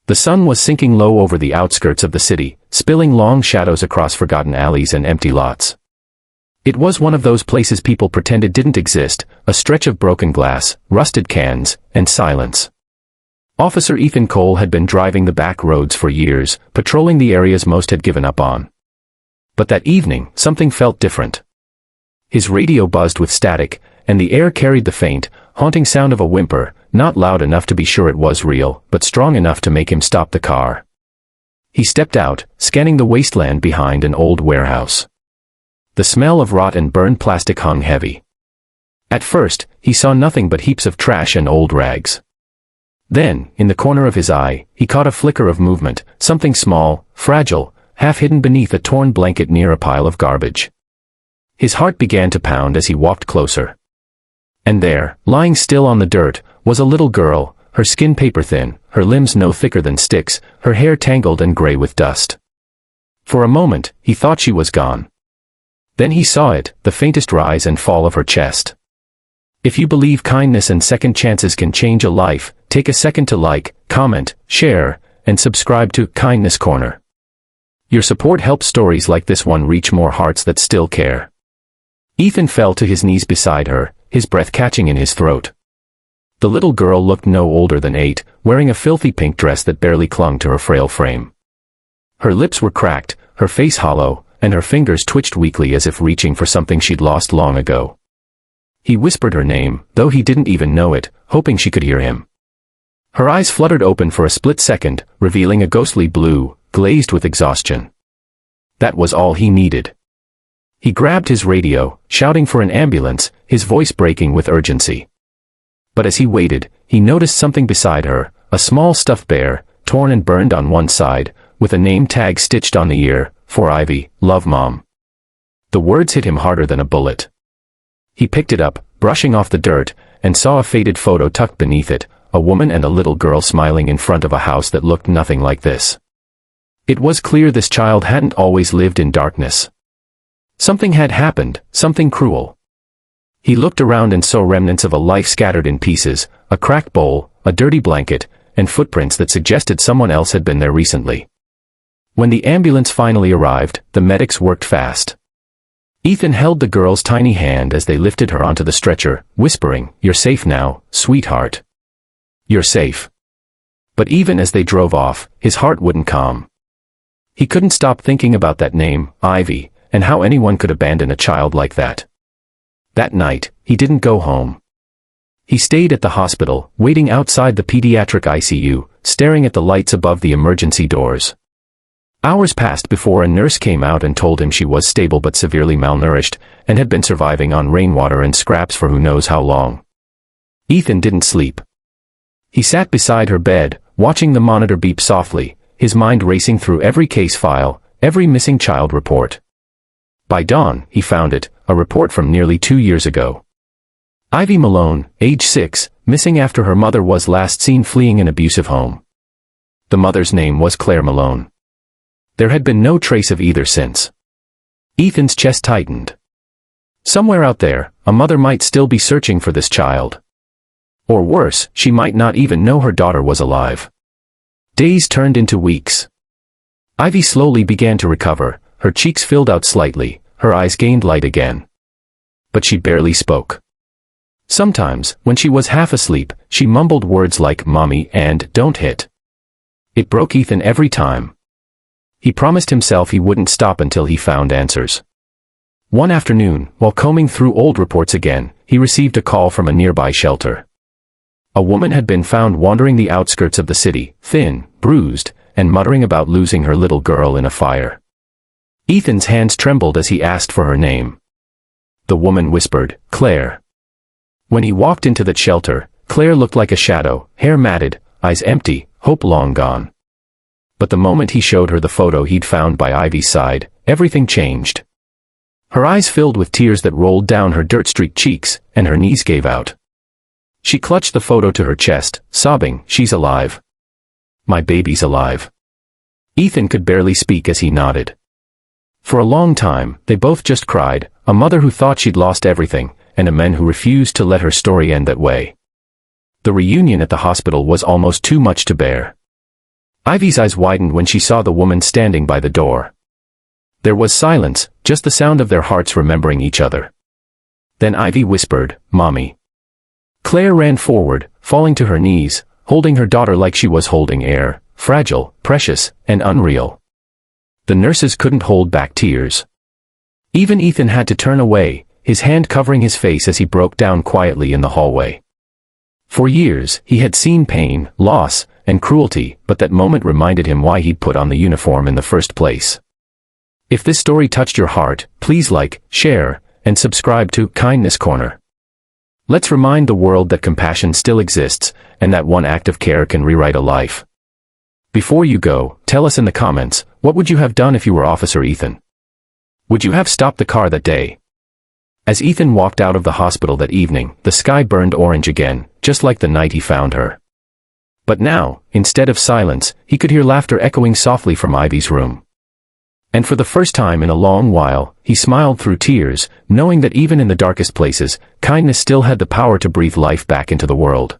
The sun was sinking low over the outskirts of the city, spilling long shadows across forgotten alleys and empty lots. It was one of those places people pretended didn't exist, a stretch of broken glass, rusted cans, and silence. Officer Ethan Cole had been driving the back roads for years, patrolling the areas most had given up on. But that evening, something felt different. His radio buzzed with static, and the air carried the faint, haunting sound of a whimper, not loud enough to be sure it was real, but strong enough to make him stop the car. He stepped out, scanning the wasteland behind an old warehouse. The smell of rot and burned plastic hung heavy. At first, he saw nothing but heaps of trash and old rags. Then, in the corner of his eye, he caught a flicker of movement, something small, fragile, half hidden beneath a torn blanket near a pile of garbage. His heart began to pound as he walked closer. And there, lying still on the dirt, was a little girl, her skin paper-thin, her limbs no thicker than sticks, her hair tangled and gray with dust. For a moment, he thought she was gone. Then he saw it, the faintest rise and fall of her chest. If you believe kindness and second chances can change a life, take a second to like, comment, share, and subscribe to Kindness Corner. Your support helps stories like this one reach more hearts that still care. Ethan fell to his knees beside her, his breath catching in his throat. The little girl looked no older than 8, wearing a filthy pink dress that barely clung to her frail frame. Her lips were cracked, her face hollow, and her fingers twitched weakly as if reaching for something she'd lost long ago. He whispered her name, though he didn't even know it, hoping she could hear him. Her eyes fluttered open for a split second, revealing a ghostly blue, glazed with exhaustion. That was all he needed. He grabbed his radio, shouting for an ambulance, his voice breaking with urgency. But as he waited, he noticed something beside her, a small stuffed bear, torn and burned on one side, with a name tag stitched on the ear, "For Ivy, love Mom." The words hit him harder than a bullet. He picked it up, brushing off the dirt, and saw a faded photo tucked beneath it, a woman and a little girl smiling in front of a house that looked nothing like this. It was clear this child hadn't always lived in darkness. Something had happened, something cruel. He looked around and saw remnants of a life scattered in pieces, a cracked bowl, a dirty blanket, and footprints that suggested someone else had been there recently. When the ambulance finally arrived, the medics worked fast. Ethan held the girl's tiny hand as they lifted her onto the stretcher, whispering, "You're safe now, sweetheart. You're safe." But even as they drove off, his heart wouldn't calm. He couldn't stop thinking about that name, Ivy, and how anyone could abandon a child like that. That night, he didn't go home. He stayed at the hospital, waiting outside the pediatric ICU, staring at the lights above the emergency doors. Hours passed before a nurse came out and told him she was stable but severely malnourished, and had been surviving on rainwater and scraps for who knows how long. Ethan didn't sleep. He sat beside her bed, watching the monitor beep softly, his mind racing through every case file, every missing child report. By dawn, he found it, a report from nearly 2 years ago. Ivy Malone, age 6, missing after her mother was last seen fleeing an abusive home. The mother's name was Claire Malone. There had been no trace of either since. Ethan's chest tightened. Somewhere out there, a mother might still be searching for this child. Or worse, she might not even know her daughter was alive. Days turned into weeks. Ivy slowly began to recover, her cheeks filled out slightly, her eyes gained light again. But she barely spoke. Sometimes, when she was half asleep, she mumbled words like "mommy" and "don't hit." It broke Ethan every time. He promised himself he wouldn't stop until he found answers. One afternoon, while combing through old reports again, he received a call from a nearby shelter. A woman had been found wandering the outskirts of the city, thin, bruised, and muttering about losing her little girl in a fire. Ethan's hands trembled as he asked for her name. The woman whispered, "Claire." When he walked into that shelter, Claire looked like a shadow, hair matted, eyes empty, hope long gone. But the moment he showed her the photo he'd found by Ivy's side, everything changed. Her eyes filled with tears that rolled down her dirt-streaked cheeks, and her knees gave out. She clutched the photo to her chest, sobbing, "She's alive. My baby's alive." Ethan could barely speak as he nodded. For a long time, they both just cried, a mother who thought she'd lost everything, and a man who refused to let her story end that way. The reunion at the hospital was almost too much to bear. Ivy's eyes widened when she saw the woman standing by the door. There was silence, just the sound of their hearts remembering each other. Then Ivy whispered, "Mommy." Claire ran forward, falling to her knees, holding her daughter like she was holding air, fragile, precious, and unreal. The nurses couldn't hold back tears. Even Ethan had to turn away, his hand covering his face as he broke down quietly in the hallway. For years, he had seen pain, loss, and cruelty, but that moment reminded him why he'd put on the uniform in the first place. If this story touched your heart, please like, share, and subscribe to Kindness Corner. Let's remind the world that compassion still exists, and that one act of care can rewrite a life. Before you go, tell us in the comments, what would you have done if you were Officer Ethan? Would you have stopped the car that day? As Ethan walked out of the hospital that evening, the sky burned orange again, just like the night he found her. But now, instead of silence, he could hear laughter echoing softly from Ivy's room. And for the first time in a long while, he smiled through tears, knowing that even in the darkest places, kindness still had the power to breathe life back into the world.